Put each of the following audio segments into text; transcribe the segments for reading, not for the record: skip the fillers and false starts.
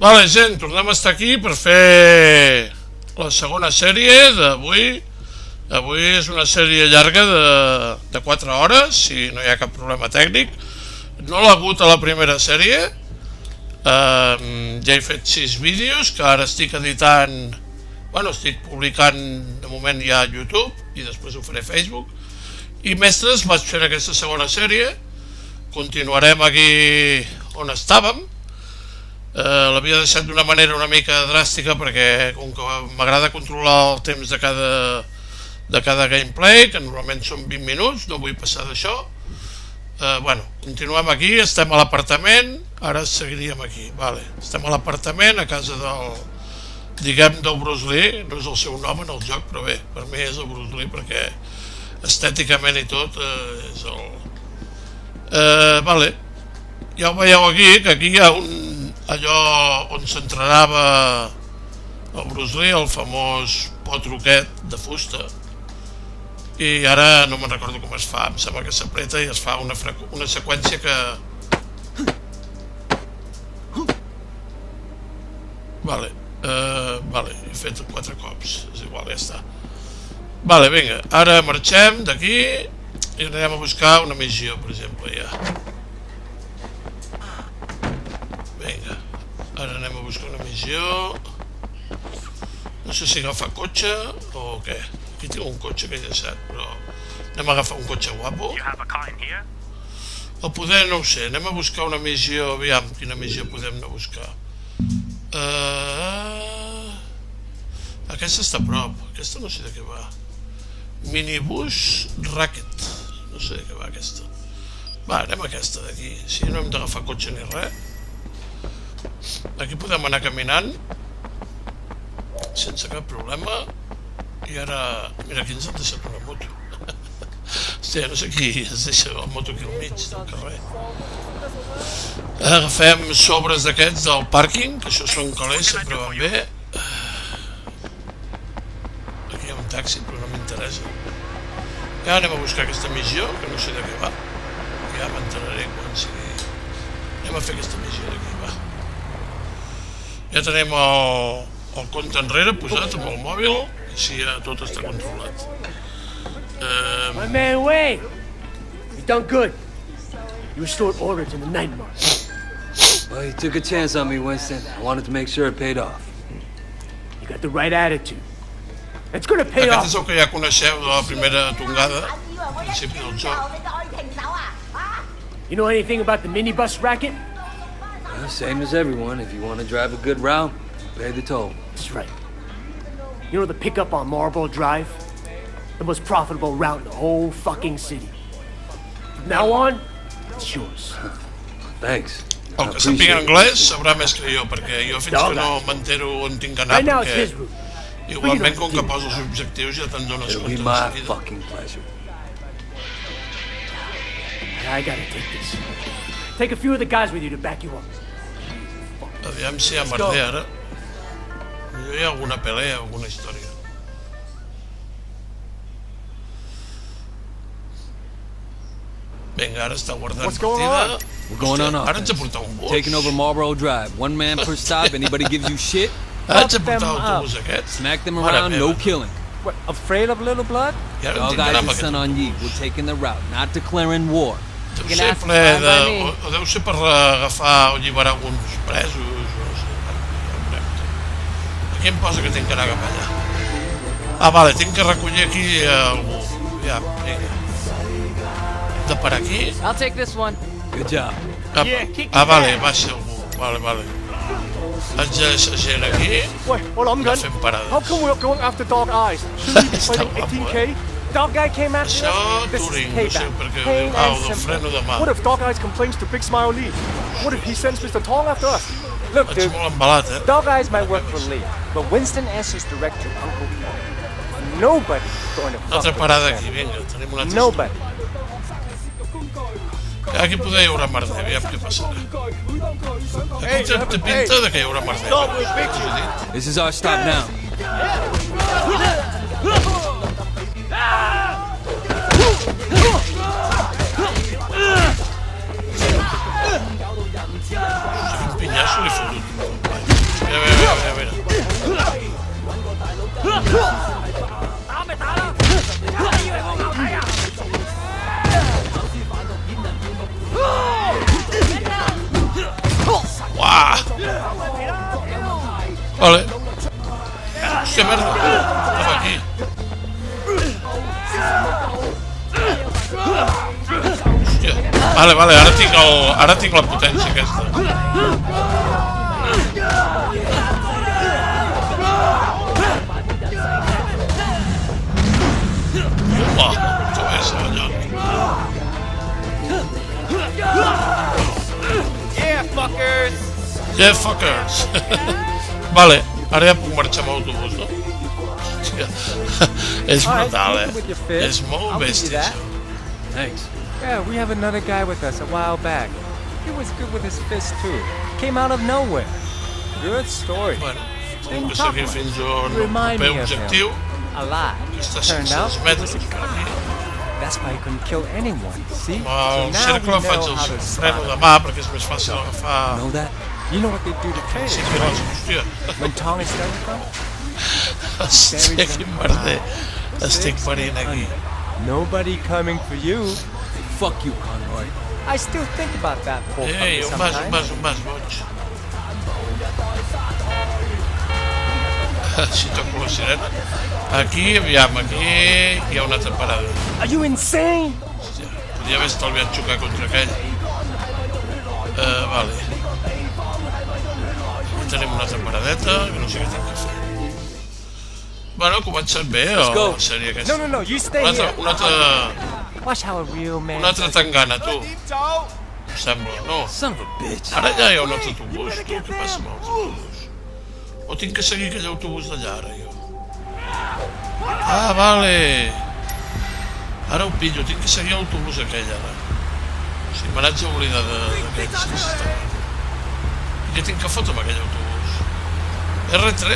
Vale, gent, tornem a estar aquí per fer la segona sèrie d'avui. Avui és una sèrie llarga de 4 hores, si no hi ha cap problema tècnic. No l'ha hagut a la primera sèrie. Ja he fet 6 vídeos que ara estic editant. Bueno, estic publicant de moment ja a YouTube i després ho faré a Facebook. I mestres, vaig fer aquesta segona sèrie. Continuarem aquí on estàvem. L'havia deixat d'una manera una mica dràstica perquè com que m'agrada controlar el temps de cada gameplay, que normalment són 20 minuts, no vull passar d'això. Bueno, continuem aquí, estem a l'apartament, ara seguiríem aquí, vale. Estem a l'apartament, a casa del, diguem, del Bruce Lee, no és el seu nom en el joc, però bé, per mi és el Bruce Lee perquè estèticament i tot és el... Vale, ja ho veieu aquí, que aquí hi ha allò on s'entrenava el Bruce Lee, el famós potro aquest de fusta, i ara no me'n recordo com es fa, em sembla que s'apreta i es fa una seqüència que... Vale, he fet 4 cops, és igual, ja està. Vale, vinga, ara marxem d'aquí i anirem a buscar una missió, per exemple, ja. Vinga, ara anem a buscar una missió. No sé si agafar cotxe o què. Aquí tinc un cotxe que he deixat, però anem a agafar un cotxe guapo. O poder, no ho sé, anem a buscar una missió, aviam quina missió podem anar a buscar. Aquesta està a prop, aquesta no sé de què va. Minibus Racket, no sé de què va aquesta. Va, anem a aquesta d'aquí, si no hem d'agafar cotxe ni res. Aquí podem anar caminant sense cap problema. I ara, mira, aquí ens han deixat una moto. Hòstia, no sé qui es deixa la moto aquí al mig del carrer. Agafem sobres d'aquests del pàrquing, que això són calés, sempre van bé. Aquí hi ha un taxi, però no m'interessa. Ja anem a buscar aquesta missió, que no sé de què va. Ja m'enteraré quan sigui. Anem a fer aquesta missió d'aquí, va. Ja tenim el compte enrere posat amb el mòbil, així ja tot està controlat. My man, wait! You done good. You restored order to the night march. Well, you took a chance on me, Winston. I wanted to make sure it paid off. You got the right attitude. It's gonna pay off. Aquest és el que ja coneixeu de la primera tongada, al principi del joc. You know anything about the minibus racket? Well, same as everyone. If you want to drive a good route, pay the toll. That's right. You know the pickup on Marlboro Drive? The most profitable route in the whole fucking city. From now on, it's yours. Thanks. El que sàpiga anglès sabrà més que jo, perquè jo fins que no m'entero on tinc que anar, perquè igualment com que poso els objectius ja te'n dones compte de seguida. It'll be my fucking pleasure. I gotta take this. Take a few of the guys with you to back you up. Aviam si hi ha merder ara. Potser hi ha alguna pelea, alguna història. Vinga, ara està guardant partida. We're going on Ara ens ha offense. portat un bus. Taking over Marlboro Drive. One man per stop. Anybody gives you shit, Ara ens ha portat l'autobús aquest. smack them around, no killing. What, afraid of little blood? I ara en Dog tindrem eyes and aquest son on ye. autobús. We're taking the route, not declaring war. Deu ser ple de... O deu ser per agafar o alliberar alguns presos, o no sé. Aquí em posa que tinc que anar cap allà. Ah, vale, tinc que recollir aquí algú. Ja, vinga. De per aquí? I'll take this one. Good job. Ah, vale, baixa algú. Vale. Haig de deixar gent aquí. Wait, hold on, No gun. fem How parades. come we're not going after Dog Eyes? Shouldn't we be Està fighting guapo, 18k? Dog Guy came after Això, us. This is Turing, no sé payback. per què. Plain Ah, and del simple. freno de mà. What if Dog Eyes complains to Big Smile Lee? What if he sends Mr. Tong after us? Look, Vaig dude, molt embalat, Dog Eyes might work for Lee, but Winston answers direct to Uncle Tom. Nobody's going to Una fuck altra with parada this aquí, man. vinga, tenim una altra. Nobody. Aquí poder hi haurà merder, aviam què passarà. Aquí té pinta de que hi haurà merder. This is our stop now. Quin pinyasso li he fotut. Vale. Hòstia, merda. Estava aquí. Hòstia. Vale, ara tinc la potència aquesta. Uah, que bé, senyor. Yeah, fuckers. Vale, ara ja puc marxar amb autobús, no? Hòstia. És brutal, És molt bèstia. Thanks. Yeah, we have another guy with us a while back. He was good with his fist too. Came out of nowhere. Good story. Bueno, tenim que seguir fins a un Remind proper me of him. objectiu, Alive. que està a Turned out 500 he was metres a per cop. aquí. That's why he couldn't kill anyone. See? Amb el now cercle we faig know el how to freno spot de him. mà perquè és més fàcil agafar Know that? You know what they do to 5 kids quilòmetres. Hòstia, when Tong is done with them? hòstia, quin merder. Estic parint aquí. Nobody coming for you. Fuck you, Conroy. I still think about that poor Ei, puppy un vas, sometimes. boig. Si toco la sirena. Aquí, aviam, aquí hi ha una altra parada. Are you insane? Hòstia, podria haver estalviat xocar contra aquell. Vale. Aquí tenim una altra paradeta, que no sé què tinc que fer. Bueno, ha començat bé, go. la sèrie aquesta. No, you stay Una altra, here. una altra, Watch how a real man una altra does. tangana, tu. Em sembla, no? Son of a bitch. Ara ja hi ha un altre autobús, tu, què passa amb l'autobús? O tinc que seguir aquell autobús d'allà, ara, jo? Ah, vale. Ara ho pillo, tinc que seguir l'autobús aquell, ara. O sigui, me n'haig d'oblidar d'aquell que s'està. I què tinc que fotre amb aquell autobús? R3?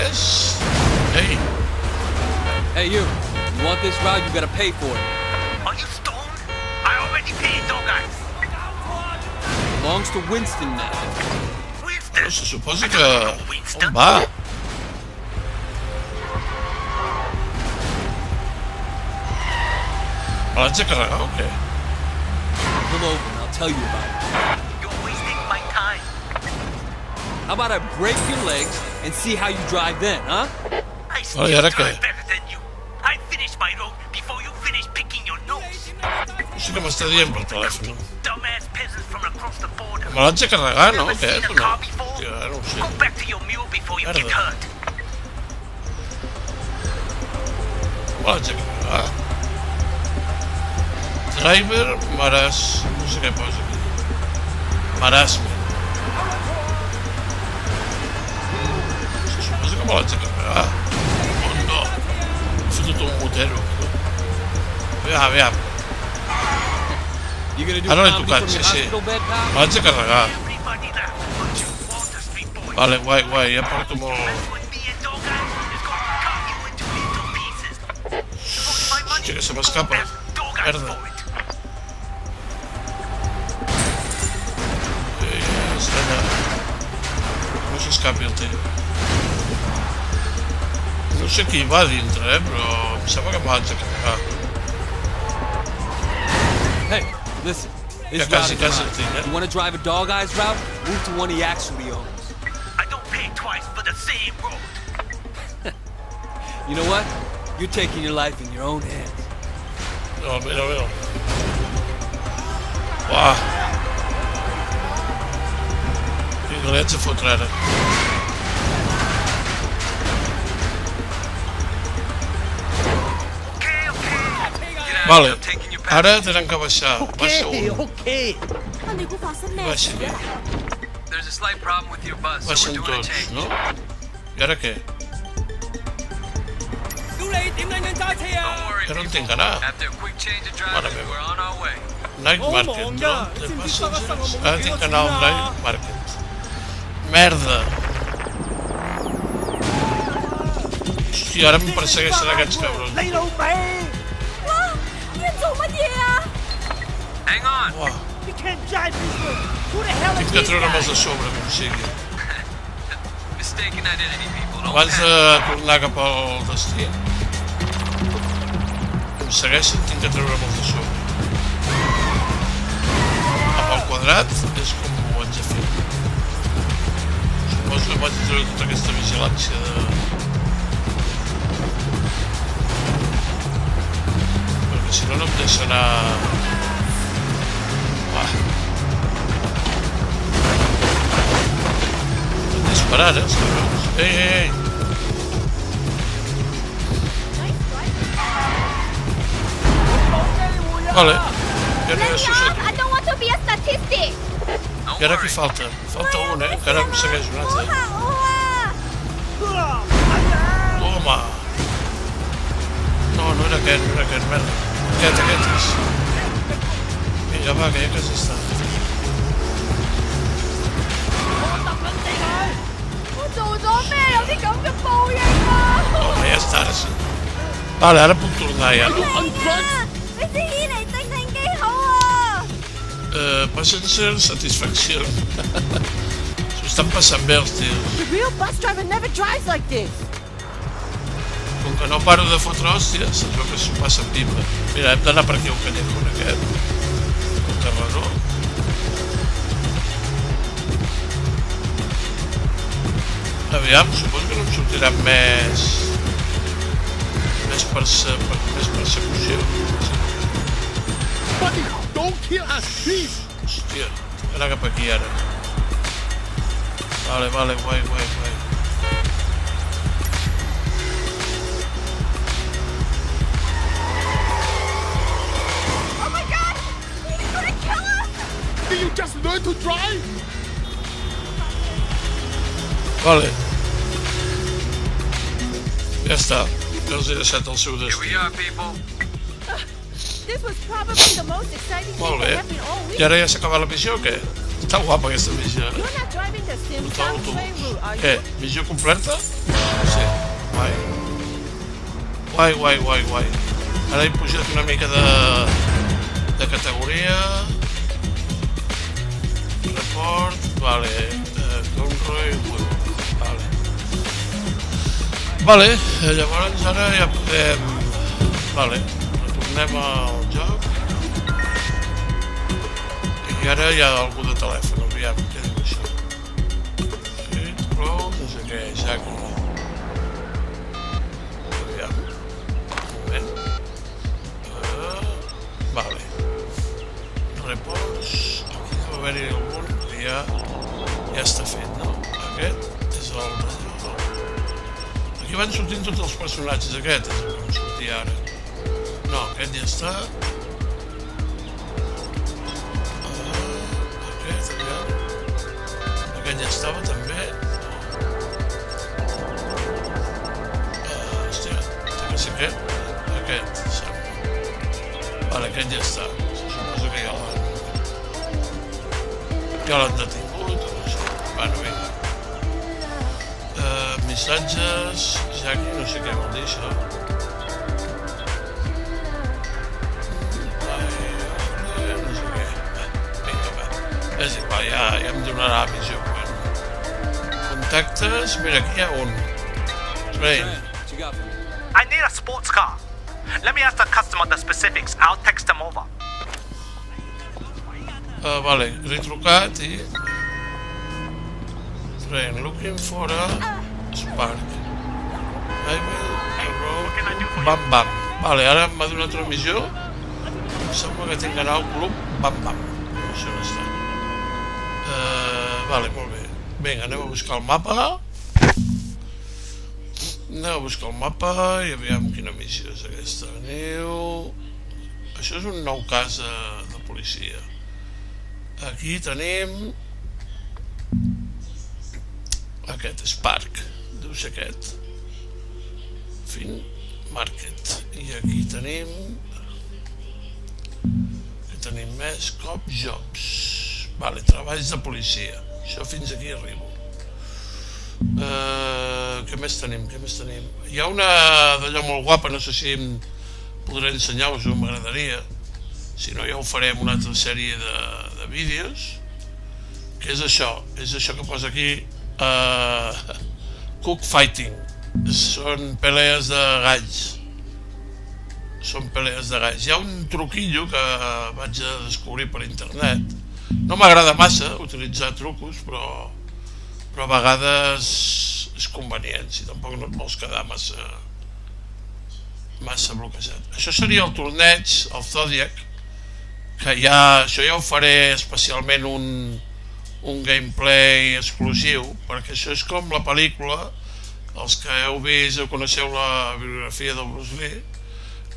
Ei, Hey, you. You want this route, you gotta pay for it. Are you stoned? I already paid, dog eyes. Belongs to Winston now. Winston. però se suposa que... On va? Me l'haig de carregar o què? Pull over and I'll tell you about it. You're wasting my time. How about I break your legs and see how you drive then, huh? I Oh, still yeah, drive okay. better than you. I finished my road before you finished picking your nose. No sé què m'està dient per telèfon. Dumbass peasants from across the border. Me l'haig de carregar, no? Never Què? seen a Tu no? car before? Hòstia, no ho sé. Go back to your mule before you get Merda. hurt. Me l'haig de carregar. Driver, maras... No sé què posa aquí. Marasme. Se suposa que me l'haig de carregar. Oh, no. He fotut un motero. Aviam. You gonna do Ara l'he comedy tocat, from sí, your sí. hospital bed, pal? Me l'haig de carregar. Everybody left but you, Walter Street boy. Vale, guai, ja porto molt... With me and dog eyes is going to cut you into little pieces. You want my money? Hòstia, que se m'escapa. Ask dog eyes Merda. for it. Estranya. No s'escapi el tio. No sé qui hi va dintre, però em sembla que me l'haig de carregar. Hey, listen. This Ja quasi, route is quasi el mine. tinc, You wanna drive a dog eyes route? Move to one he actually owns. I don't pay twice for the same road. You know what? You're taking your life in your own hands. No, mira. Uah. Vinga, li haig de fotre ara. Vale, ara tenen que baixar. Baixa un. 啊，你估發生咩事 Baixa 啊？ aquí. There's a slight problem with your bus, Baixen tots, no? I ara què? Don't worry, Ja no en tinc anar. After a quick change of Mare driving, meva. we're on our way. Night Market, no? De passengers. Ara tinc que anar al Night Market. Merda! Hòstia, ara em persegueixen aquests cabrons. 哇！你做乜嘢啊？ Hang on. Uah, You can't drive this way. Who the hell tinc is que this treure'm guy? els de sobre, com sigui. Mistaken identity, people. Don't Abans de panic. tornar cap al destí. Em segueixen, tinc que treure'm els de sobre. Amb el quadrat és com ho haig de fer. Suposo que vaig treure tota aquesta vigilància de... Perquè si no, no em deixa anar... Estan disparant, sabeu? Ei! Vale, i ara ja s'ho I don't want to be a statistic. I ara qui falta? Falta un, encara em segueix un altre. Toma! No, no era aquest, merda. Aquest és. Vinga, va, que ja quasi està. 我做咗咩？有啲咁嘅報應啊！ Home, ja està, ara sí. Vale, ara puc tornar ja, no? 你支煙嚟定定幾好啊！ Passenger satisfaction. S'ho estan passant bé els tios. The real bus driver never drives like this. Com que no paro de fotre hòsties, es veu que s'ho passa pipa. Mira, hem d'anar per aquí un callejón aquest. El carreró. Aviam, suposo que no em sortiran més persecució. Buddy, don't kill us, please. Hòstia, anar cap aquí ara. Vale, guai. Oh my god! He's gonna kill us! Did you just learn to drive? Vale. Ja està. Ja els he deixat el seu destí. This was probably the most exciting thing Molt that bé. happened all week. I ara ja s'ha acabat la missió o què? Està guapa aquesta missió. You're not driving the Sim Total Train autobús. route, are Què? you? Missió completa? Sí. Guai. Ara he pujat una mica de categoria. Report. Vale. Conroy. Vale. Llavors ara ja podem... Vale. Retornem al joc. I ara hi ha algú de telèfon. Aviam, què diu això? Hit, close, no sé què, Jackie. Aviam. Un moment. Vale. Reports. Aquí deu haver-hi algun que ja està fet, no? Aquest és el rellotge. Aquí van sortint tots els personatges. Aquest és el que em sortia ara. No, aquest ja està. Aquest ja estava també. Hòstia, té que ser aquest. Aquest, sembla. Vale, aquest ja està. Suposo que ja l'han detingut o no sé. Bueno, vinga. Missatges... Jackie, no sé què vol dir això. No sé què. Vinga, va. És igual, ja em donarà missió. Contactes... Mira, aquí hi ha un. Train. I need a sports car. Let me ask the customer the specifics. I'll text them over. Vale, l'he trucat i... Train, looking for a Spark. I will... Bam. Vale, ara m'ha donat una missió. Em sembla que tinc que anar al club Bam. Això no està. Vale, molt bé. Vinga, anem a buscar el mapa. I aviam quina missió és aquesta. Això és un nou cas de policia. Aquí tenim... Aquest, Spark. Deu ser aquest. Fin Market. I aquí tenim... més Cop Jobs. Vale, treballs de policia. Això fins aquí arribo. Què més tenim? Hi ha una d'allò molt guapa, no sé si em podré ensenyar-vos, m'agradaria. Si no, ja ho farem una altra sèrie de vídeos. Que és això que posa aquí. Cookfighting. Són pelees de galls. Hi ha un truquillo que vaig a descobrir per internet. No m'agrada massa utilitzar trucos, però però a vegades és convenient si tampoc no et vols quedar massa bloquejat. Això seria el torneig, el Zodiac, que això ja ho faré especialment un gameplay exclusiu, perquè això és com la pel·lícula, els que heu vist o coneixeu la biografia del Bruce Lee,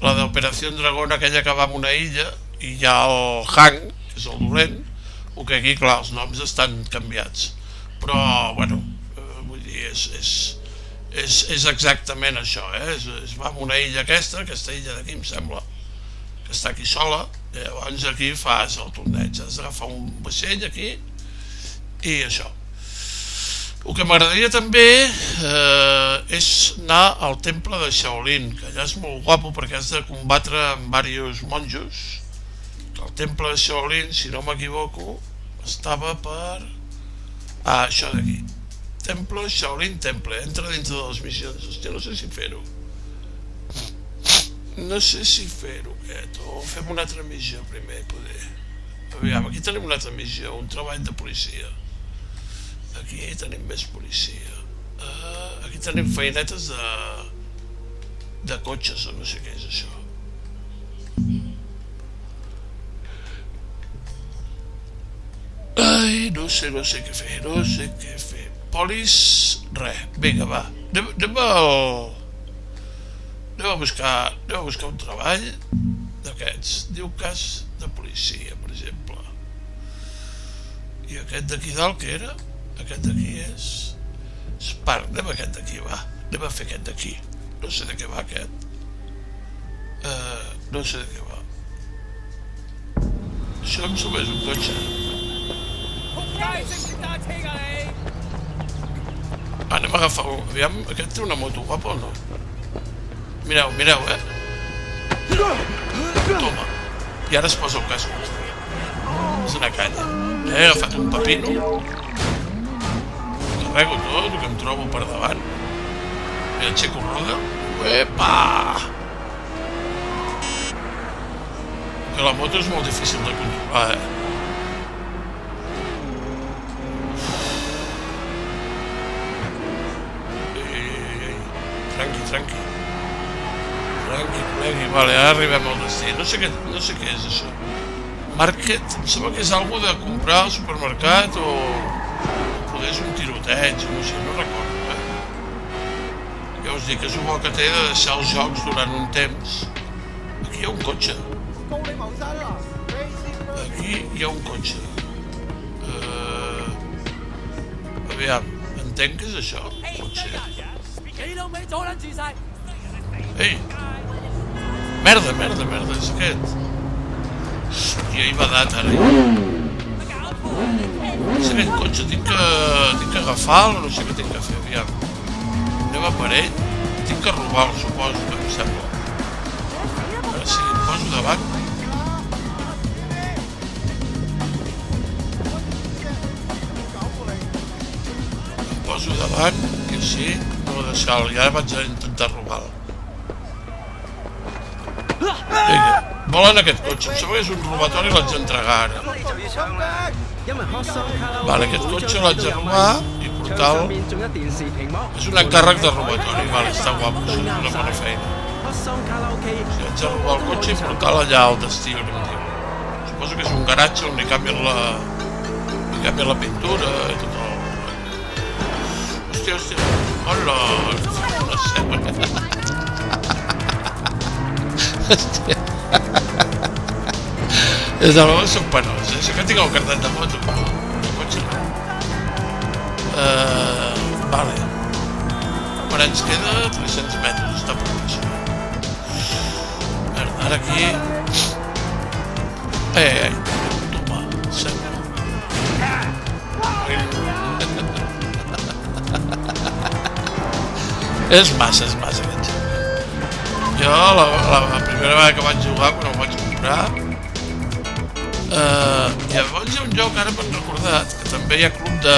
la d'Operació Dragón, aquella que va a una illa i hi ha el Hank, que és el dolent, o que aquí, clar, els noms estan canviats, però, bueno, vull dir, és exactament això, es va a una illa aquesta illa d'aquí em sembla que està aquí sola, i llavors aquí fas el torneig, has d'agafar un vaixell aquí i això. El que m'agradaria també és anar al temple de Shaolin, que allà és molt guapo perquè has de combatre amb diversos monjos. El temple de Shaolin, si no m'equivoco, estava per... això d'aquí. Temple, Shaolin Temple, entra dintre de les missions. Hòstia, no sé si fer-ho. No sé si fer-ho aquest, o fem una altra missió primer, poder. Aviam, aquí tenim una altra missió, un treball de policia. Aquí tenim més policia. Aquí tenim feinetes de cotxes, o no sé què és això. Ai, no sé què fer, Polis, res, vinga, va. Anem a buscar un treball d'aquests. Diu cas de policia, per exemple. I aquest d'aquí dalt, què era? Aquest d'aquí és... Spark, anem a aquest d'aquí, va. Anem a fer aquest d'aquí. No sé de què va aquest. No sé de què va. Això em sumés un cotxe. Anem a agafar un... Aviam, aquest té una moto guapa o no? Mireu, Toma. I ara es posa el casco. És una canya. He agafat un pepino. Carrego tot el que em trobo per davant. I aixeco roda. Uepa! Que la moto és molt difícil de controlar, Tranqui, col·legui, vale, ara arribem al destí. No sé què és això. Market, em sembla que és algo de comprar al supermercat o poder és un tiroteig, no sé, no recordo, Ja us dic, és un bo que té de deixar els jocs durant un temps. Aquí hi ha un cotxe. Aquí hi ha un cotxe. Aviam, entenc que és això, potser. Ei! Merda, és aquest. Hòstia, hi va dat ara. És aquest cotxe, tinc que agafar-lo, no sé què tinc que fer, aviam. Anem a per ell, tinc que robar-lo, suposo, em sembla. Ara sí, em poso davant. Em poso davant i així no deixar-lo, i ara vaig a intentar robar-lo. Vinga, volen aquest cotxe, em sembla que és un robatori i l'haig d'entregar ara. Vale, aquest cotxe l'haig de robar i portar-lo. És un encàrrec de robatori, vale, està guapo, és una bona feina. Haig de robar el cotxe i portar-lo allà al destí, on em diu. Suposo que és un garatge on li canvien la pintura i tot el... Hòstia, hola, no sé, hòstia. És de l'home soc penós, Això que tinc el carnet de moto, però el cotxe no. Vale. Ara ens queda 300 metres, està per això. Ara aquí... Toma, sembla. És massa aquest joc. Jo, la primera vegada que vaig jugar, quan el vaig comprar, llavors hi ha un joc, ara m'han recordat, que també hi ha club de